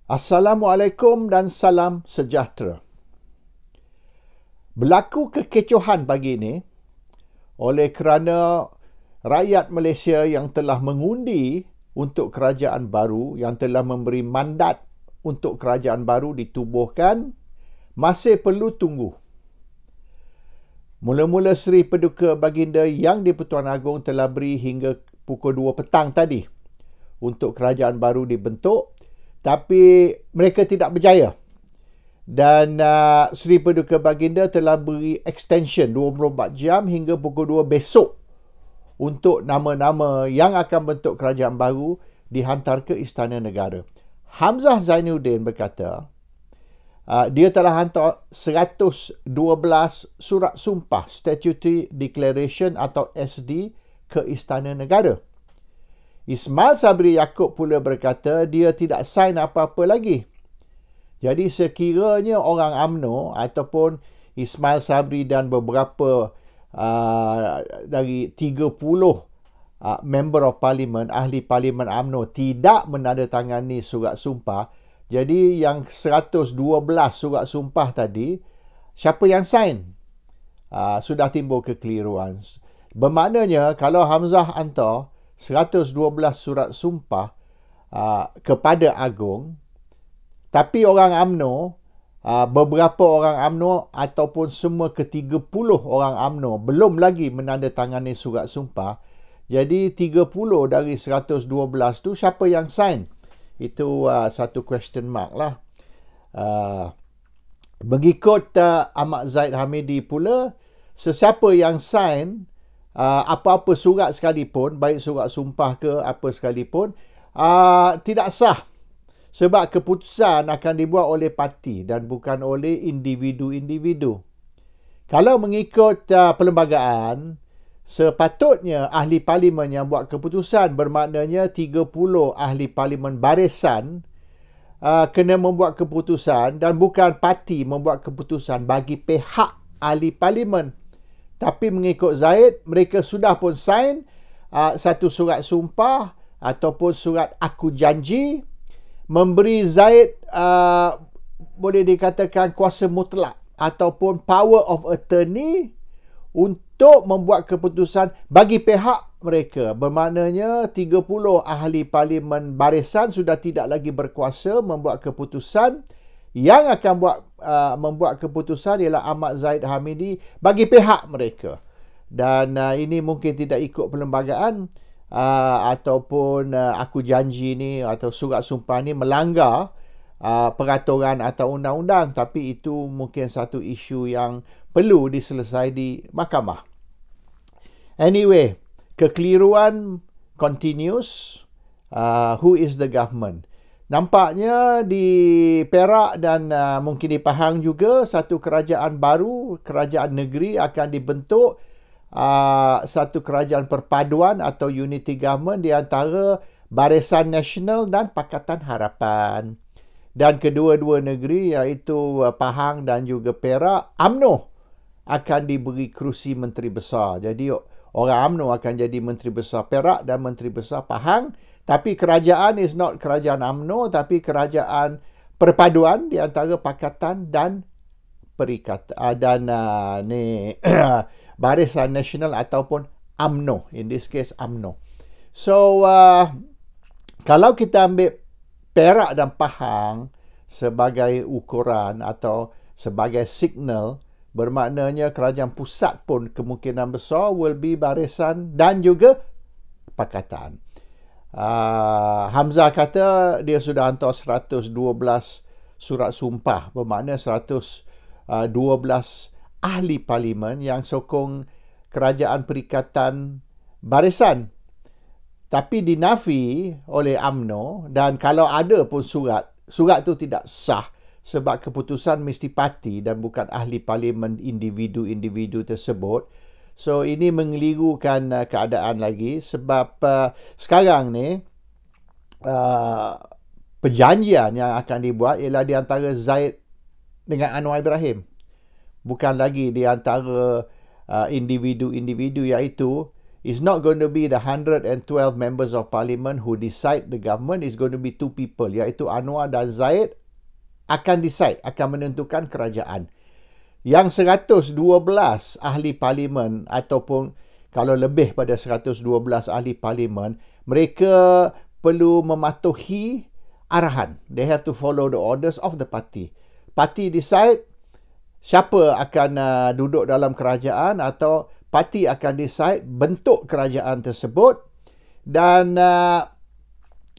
Assalamualaikum dan salam sejahtera. Berlaku kekecohan pagi ini oleh kerana rakyat Malaysia yang telah mengundi untuk kerajaan baru, yang telah memberi mandat untuk kerajaan baru ditubuhkan, masih perlu tunggu. Mula-mula Seri Paduka Baginda Yang di-Pertuan Agong telah beri hingga pukul 2 petang tadi untuk kerajaan baru dibentuk, tapi mereka tidak berjaya. Dan Seri Paduka Baginda telah beri extension 24 jam hingga pukul 2 besok untuk nama-nama yang akan bentuk kerajaan baru dihantar ke Istana Negara. Hamzah Zainuddin berkata, dia telah hantar 112 surat sumpah Statutory Declaration atau SD ke Istana Negara. Ismail Sabri Yaakob pula berkata dia tidak sign apa-apa lagi. Jadi sekiranya orang UMNO ataupun Ismail Sabri dan beberapa dari 30 member of parliament, ahli parlimen UMNO tidak menandatangani surat sumpah, jadi yang 112 surat sumpah tadi, siapa yang sign? Sudah timbul kekeliruan. Bermaknanya kalau Hamzah hantar 112 surat sumpah kepada Agong, tapi orang UMNO, beberapa orang UMNO ataupun semua ke-30 orang UMNO belum lagi menandatangani surat sumpah, jadi 30 dari 112 tu siapa yang sign? Itu satu question mark lah. Mengikut Ahmad Zahid Hamidi pula, sesiapa yang sign apa-apa surat sekalipun, baik surat sumpah ke apa sekalipun, tidak sah. Sebab keputusan akan dibuat oleh parti dan bukan oleh individu-individu. Kalau mengikut perlembagaan, sepatutnya ahli parlimen yang buat keputusan, bermaknanya 30 ahli parlimen barisan kena membuat keputusan dan bukan parti membuat keputusan bagi pihak ahli parlimen. Tapi mengikut Zahid, mereka sudah pun sign satu surat sumpah ataupun surat aku janji, memberi Zahid boleh dikatakan kuasa mutlak ataupun power of attorney untuk membuat keputusan bagi pihak mereka. Bermaknanya 30 ahli parlimen barisan sudah tidak lagi berkuasa membuat keputusan. Yang akan membuat keputusan ialah Ahmad Zahid Hamidi bagi pihak mereka. Dan ini mungkin tidak ikut perlembagaan ataupun aku janji ni atau surat sumpah ni melanggar peraturan atau undang-undang, tapi itu mungkin satu isu yang perlu diselesaikan di mahkamah. Anyway, kekeliruan continues. Who is the government? Nampaknya di Perak dan mungkin di Pahang juga satu kerajaan baru, kerajaan negeri akan dibentuk, satu kerajaan perpaduan atau unity government di antara Barisan Nasional dan Pakatan Harapan. Dan kedua-dua negeri iaitu Pahang dan juga Perak, UMNO akan diberi kerusi Menteri Besar. Jadi orang UMNO akan jadi Menteri Besar Perak dan Menteri Besar Pahang. Tapi kerajaan is not kerajaan UMNO, tapi kerajaan perpaduan di antara Pakatan dan Barisan Nasional ataupun UMNO. In this case, UMNO. So, kalau kita ambil Perak dan Pahang sebagai ukuran atau sebagai signal, bermaknanya kerajaan pusat pun kemungkinan besar will be barisan dan juga Pakatan. Hamzah kata dia sudah hantar 112 surat sumpah, bermakna 112 ahli parlimen yang sokong kerajaan perikatan barisan. Tapi dinafi oleh UMNO, dan kalau ada pun surat tu tidak sah sebab keputusan mesti parti dan bukan ahli parlimen individu-individu tersebut. So, ini mengelirukan keadaan lagi sebab sekarang ni perjanjian yang akan dibuat ialah di antara Zahid dengan Anwar Ibrahim. Bukan lagi di antara individu-individu, iaitu It's not going to be the 112 members of parliament who decide the government. It's going to be two people, iaitu Anwar dan Zaid akan decide, akan menentukan kerajaan. Yang 112 ahli parlimen ataupun kalau lebih pada 112 ahli parlimen, mereka perlu mematuhi arahan. They have to follow the orders of the party. Parti decide siapa akan duduk dalam kerajaan atau parti akan decide bentuk kerajaan tersebut, dan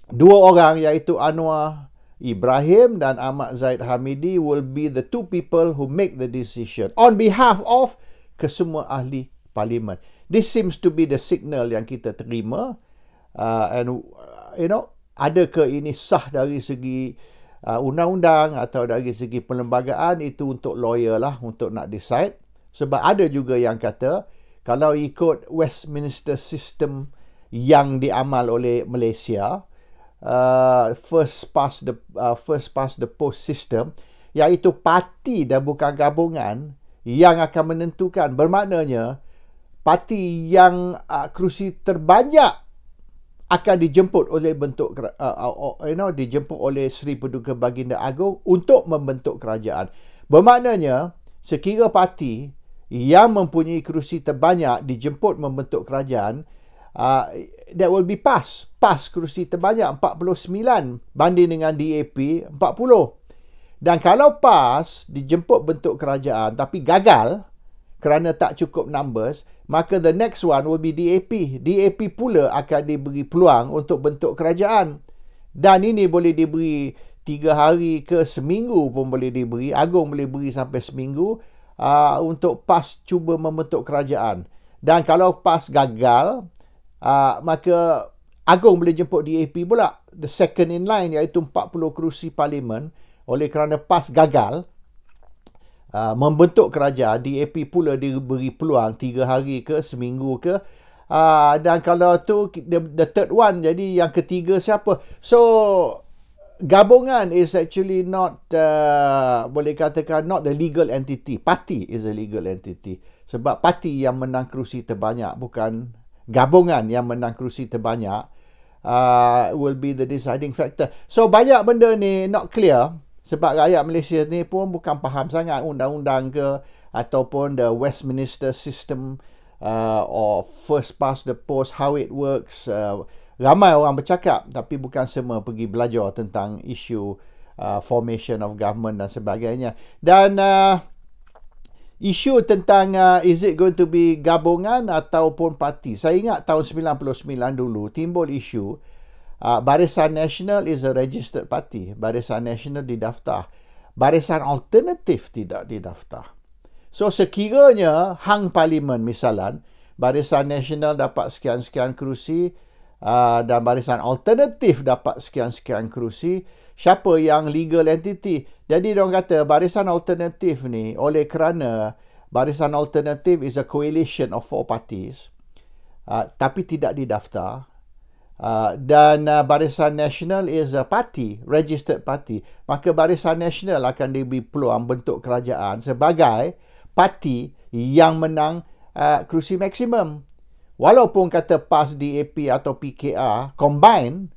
dua orang iaitu Anwar Ibrahim dan Ahmad Zahid Hamidi will be the two people who make the decision on behalf of kesemua ahli parlimen. This seems to be the signal yang kita terima, and adakah ini sah dari segi undang-undang atau dari segi perlembagaan, itu untuk lawyer lah untuk nak decide. Sebab ada juga yang kata kalau ikut Westminster system yang diamal oleh Malaysia, first past the post system, iaitu parti dan bukan gabungan yang akan menentukan. Bermaknanya parti yang kerusi terbanyak akan dijemput oleh dijemput oleh Seri Paduka Baginda Agong untuk membentuk kerajaan. Bermaknanya sekira parti yang mempunyai kerusi terbanyak dijemput membentuk kerajaan, that will be PAS kerusi terbanyak 49 banding dengan DAP 40. Dan kalau PAS dijemput bentuk kerajaan tapi gagal kerana tak cukup numbers, maka the next one will be DAP. DAP pula akan diberi peluang untuk bentuk kerajaan. Dan ini boleh diberi 3 hari ke seminggu pun boleh diberi. Agong boleh beri sampai seminggu untuk PAS cuba membentuk kerajaan. Dan kalau PAS gagal, maka Agong boleh jemput DAP pula, the second in line, iaitu 40 kerusi parlimen. Oleh kerana PAS gagal membentuk kerajaan, DAP pula diberi peluang 3 hari ke seminggu ke, dan kalau tu the third one, jadi yang ketiga siapa? So gabungan is actually not boleh katakan not the legal entity. Parti is a legal entity, sebab parti yang menang kerusi terbanyak, bukan gabungan yang menang kerusi terbanyak will be the deciding factor. So banyak benda ni not clear, sebab rakyat Malaysia ni pun bukan faham sangat undang-undang ke ataupun the Westminster system or first past the post, how it works. Ramai orang bercakap tapi bukan semua pergi belajar tentang isu formation of government dan sebagainya. Dan isu tentang is it going to be gabungan ataupun parti. Saya ingat tahun 99 dulu timbul isu Barisan Nasional is a registered party. Barisan Nasional didaftar. Barisan Alternatif tidak didaftar. So sekiranya hang parlimen misalan, Barisan Nasional dapat sekian-sekian kerusi dan Barisan Alternatif dapat sekian-sekian kerusi, siapa yang legal entity? Jadi diorang kata Barisan Alternatif ni, oleh kerana Barisan Alternatif is a coalition of 4 parties, tapi tidak didaftar, dan Barisan Nasional is a party, registered party, maka Barisan Nasional akan diberi peluang bentuk kerajaan sebagai parti yang menang kerusi maksimum. Walaupun kata PAS, DAP atau PKR combine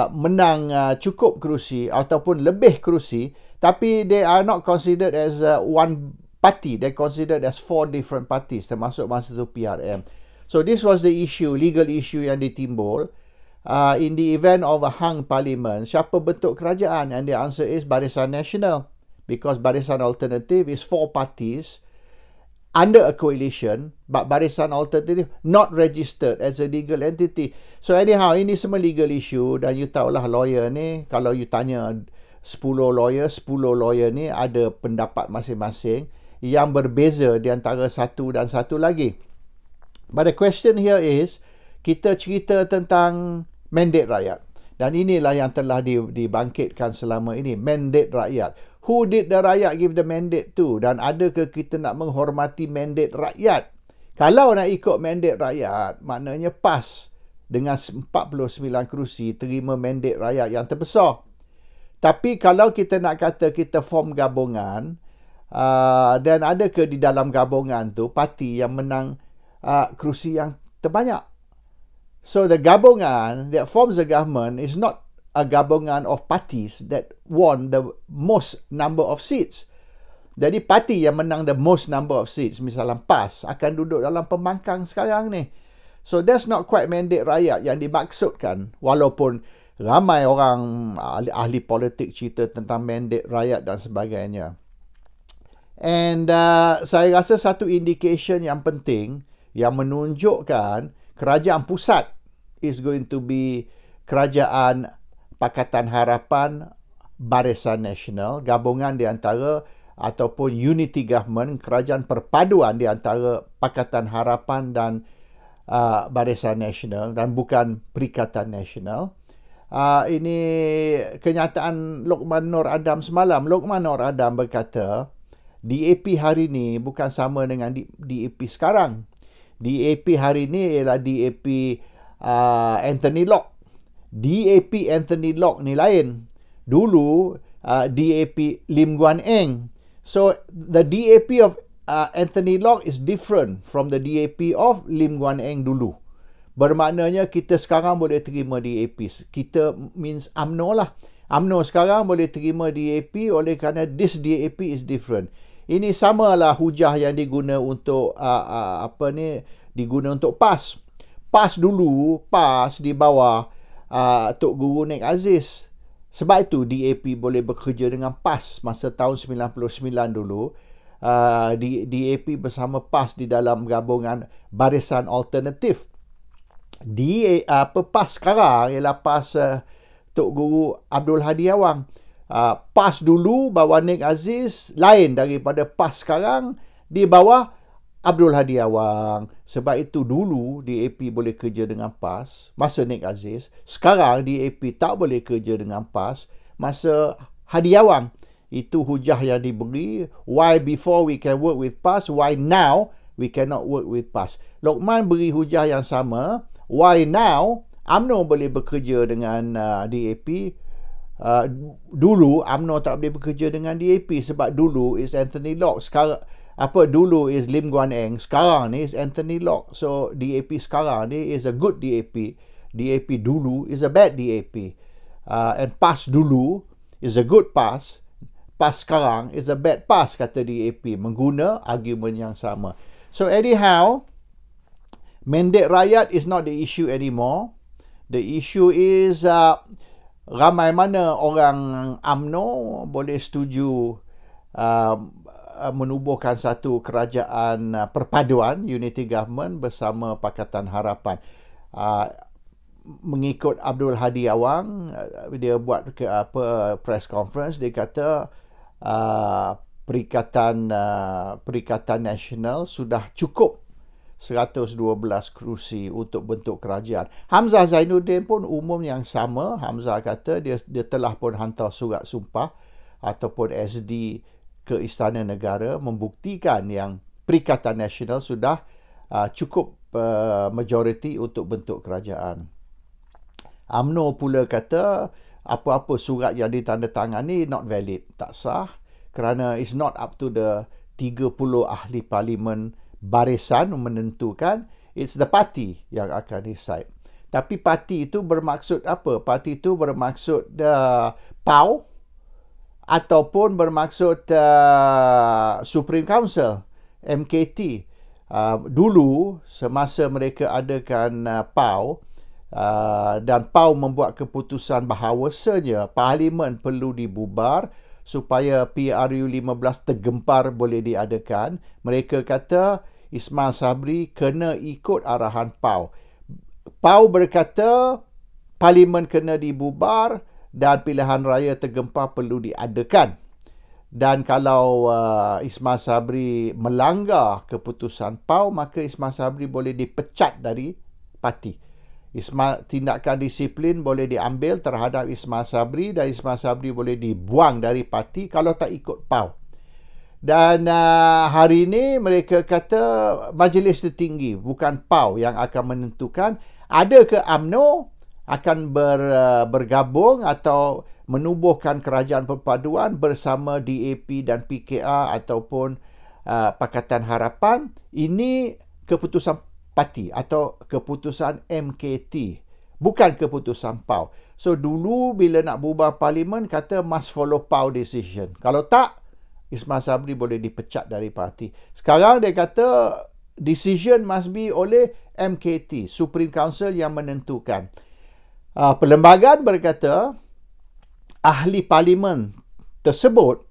menang cukup kerusi ataupun lebih kerusi, tapi they are not considered as one party. They considered as 4 different parties, termasuk masa itu PRM. So this was the issue, legal issue yang ditimbul. In the event of a hung parliament, siapa bentuk kerajaan? And the answer is Barisan Nasional, because Barisan Alternatif is 4 parties under a coalition, but Barisan Alternatif not registered as a legal entity. So anyhow, ini semua legal issue, dan you tahulah lawyer ni, kalau you tanya 10 lawyer ni ada pendapat masing-masing yang berbeza di antara satu dan satu lagi. But the question here is, kita cerita tentang mandate rakyat. Dan inilah yang telah dibangkitkan selama ini, mandate rakyat. Who did the rakyat give the mandate to? Dan adakah kita nak menghormati mandate rakyat? Kalau nak ikut mandate rakyat, maknanya PAS dengan 49 kerusi terima mandate rakyat yang terbesar. Tapi kalau kita nak kata kita form gabungan, dan adakah di dalam gabungan tu parti yang menang kerusi yang terbanyak. So the gabungan that forms the government is not a gabungan of parties that won the most number of seats. Jadi parti yang menang the most number of seats, misalnya PAS, akan duduk dalam pembangkang sekarang ni. So that's not quite mandate rakyat yang dimaksudkan, walaupun ramai orang ahli politik cerita tentang mandate rakyat dan sebagainya. And saya rasa satu indication yang penting yang menunjukkan kerajaan pusat is going to be kerajaan Pakatan Harapan Barisan Nasional, gabungan di antara ataupun unity government, kerajaan perpaduan di antara Pakatan Harapan dan Barisan Nasional dan bukan Perikatan Nasional. Ini kenyataan Lokman Nur Adam semalam. Lokman Nur Adam berkata, DAP hari ini bukan sama dengan DAP sekarang. DAP hari ini ialah DAP Anthony Locke. DAP Anthony Locke ni lain. Dulu DAP Lim Guan Eng. So the DAP of Anthony Locke is different from the DAP of Lim Guan Eng dulu. Bermaknanya kita sekarang boleh terima DAP. Kita means UMNO lah. UMNO sekarang boleh terima DAP oleh kerana this DAP is different. Ini samalah hujah yang diguna untuk diguna untuk PAS. PAS dulu, PAS di bawah Tok Guru Nik Aziz. Sebab itu DAP boleh bekerja dengan PAS masa tahun 99 dulu. DAP bersama PAS di dalam gabungan Barisan Alternatif. PAS sekarang ialah PAS Tok Guru Abdul Hadi Awang. PAS dulu bawah Nik Aziz lain daripada PAS sekarang di bawah Abdul Hadi Awang. Sebab itu dulu DAP boleh kerja dengan PAS masa Nik Aziz. Sekarang DAP tak boleh kerja dengan PAS masa Hadi Awang. Itu hujah yang diberi. Why before we can work with PAS, why now we cannot work with PAS. Lokman beri hujah yang sama. Why now UMNO boleh bekerja dengan DAP. Dulu UMNO tak boleh bekerja dengan DAP sebab dulu is Anthony Locke. Sekarang dulu is Lim Guan Eng, sekarang ni is Anthony Locke. So DAP sekarang ni is a good DAP. DAP dulu is a bad DAP. And PAS dulu is a good PAS. PAS sekarang is a bad PAS, kata DAP, mengguna argument yang sama. So anyhow, mandate rakyat is not the issue anymore. The issue is ramai mana orang UMNO boleh setuju menubuhkan satu kerajaan perpaduan, unity government bersama Pakatan Harapan. Mengikut Abdul Hadi Awang, dia buat press conference, dia kata Perikatan Nasional sudah cukup 112 kerusi untuk bentuk kerajaan. Hamzah Zainuddin pun umum yang sama. Hamzah kata dia telah pun hantar surat sumpah ataupun SD ke Istana Negara membuktikan yang Perikatan Nasional sudah cukup majoriti untuk bentuk kerajaan. UMNO pula kata apa-apa surat yang ditandatangani not valid, tak sah kerana it's not up to the 30 ahli parlimen barisan menentukan, it's the party yang akan decide. Tapi parti itu bermaksud apa? Parti itu bermaksud PAU ataupun bermaksud Supreme Council, MKT. Dulu semasa mereka adakan PAU dan PAU membuat keputusan bahawasanya parlimen perlu dibubar supaya PRU 15 tergempar boleh diadakan. Mereka kata Ismail Sabri kena ikut arahan PAU. PAU berkata parlimen kena dibubar dan pilihan raya tergempar perlu diadakan. Dan kalau Ismail Sabri melanggar keputusan PAU, maka Ismail Sabri boleh dipecat dari parti. Tindakan disiplin boleh diambil terhadap Ismail Sabri dan Ismail Sabri boleh dibuang dari parti kalau tak ikut PAU. Dan hari ini mereka kata Majlis Tertinggi, bukan PAU yang akan menentukan adakah UMNO akan bergabung atau menubuhkan kerajaan perpaduan bersama DAP dan PKR ataupun Pakatan Harapan. Ini keputusan parti atau keputusan MKT, bukan keputusan PAU. So dulu bila nak bubar parlimen kata must follow PAU decision. Kalau tak, Ismail Sabri boleh dipecat dari parti. Sekarang dia kata decision must be oleh MKT, Supreme Council yang menentukan. Perlembagaan berkata ahli parlimen tersebut,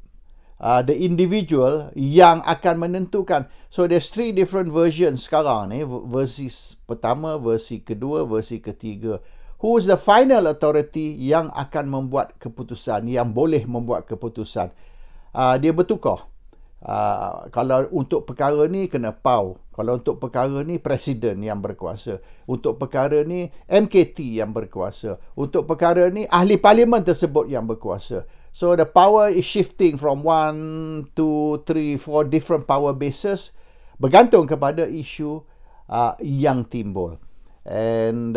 the individual yang akan menentukan. So there's 3 different versions sekarang ni, versi pertama, versi kedua, versi ketiga. Who is the final authority yang akan membuat keputusan, yang boleh membuat keputusan? Dia bertukar. Kalau untuk perkara ni kena PAU. Kalau untuk perkara ni Presiden yang berkuasa. Untuk perkara ni MKT yang berkuasa. Untuk perkara ni ahli parlimen tersebut yang berkuasa. So the power is shifting from 1, 2, 3, 4 different power bases bergantung kepada isu yang timbul. And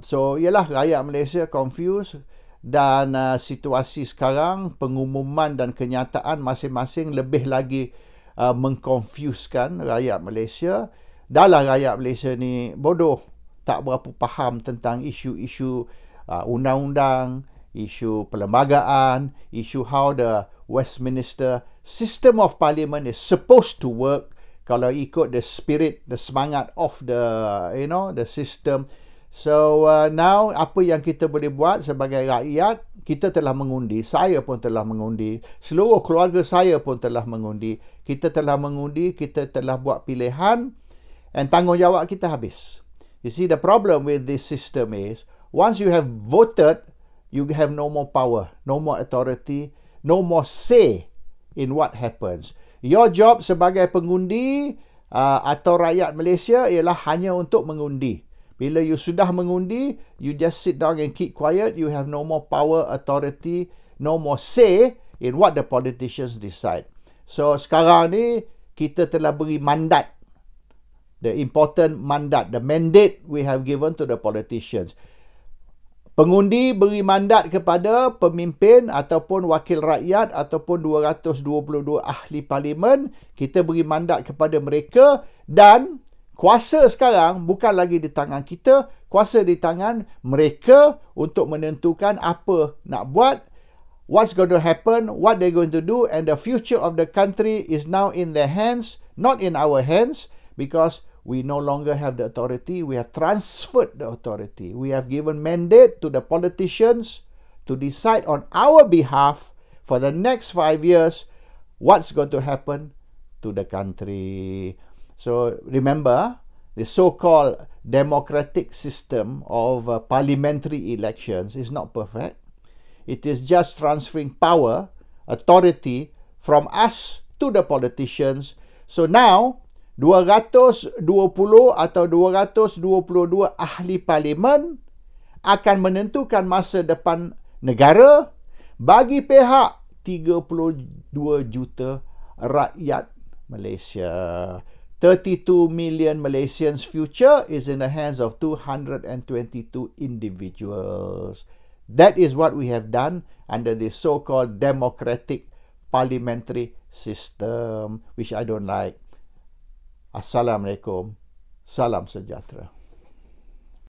so ialah rakyat Malaysia confused. Dan situasi sekarang, pengumuman dan kenyataan masing-masing lebih lagi mengkonfuskan rakyat Malaysia. Dahlah rakyat Malaysia ni bodoh, tak berapa faham tentang isu-isu undang-undang, isu perlembagaan, isu how the Westminster system of parliament is supposed to work kalau ikut the spirit, the semangat of the, the system. So now apa yang kita boleh buat sebagai rakyat, kita telah mengundi, saya pun telah mengundi, seluruh keluarga saya pun telah mengundi, kita telah mengundi, kita telah buat pilihan, and tanggungjawab kita habis. You see, the problem with this system is, once you have voted, you have no more power, no more authority, no more say in what happens. Your job sebagai pengundi atau rakyat Malaysia ialah hanya untuk mengundi. Bila you sudah mengundi, you just sit down and keep quiet. You have no more power, authority, no more say in what the politicians decide. So sekarang ni kita telah beri mandat, the important mandat, the mandate we have given to the politicians. Pengundi beri mandat kepada pemimpin ataupun wakil rakyat ataupun 222 ahli parlimen. Kita beri mandat kepada mereka dan kuasa sekarang bukan lagi di tangan kita, kuasa di tangan mereka untuk menentukan apa nak buat, what's going to happen, what they're going to do, and the future of the country is now in their hands, not in our hands, because we no longer have the authority. We have transferred the authority. We have given mandate to the politicians to decide on our behalf for the next 5 years what's going to happen to the country. So remember, the so-called democratic system of parliamentary elections is not perfect. It is just transferring power, authority from us to the politicians. So now, 220 atau 222 ahli parlimen akan menentukan masa depan negara bagi pihak 32 juta rakyat Malaysia. 32 million Malaysians' future is in the hands of 222 individuals. That is what we have done under the so-called democratic parliamentary system, which I don't like. Assalamualaikum. Salam sejahtera.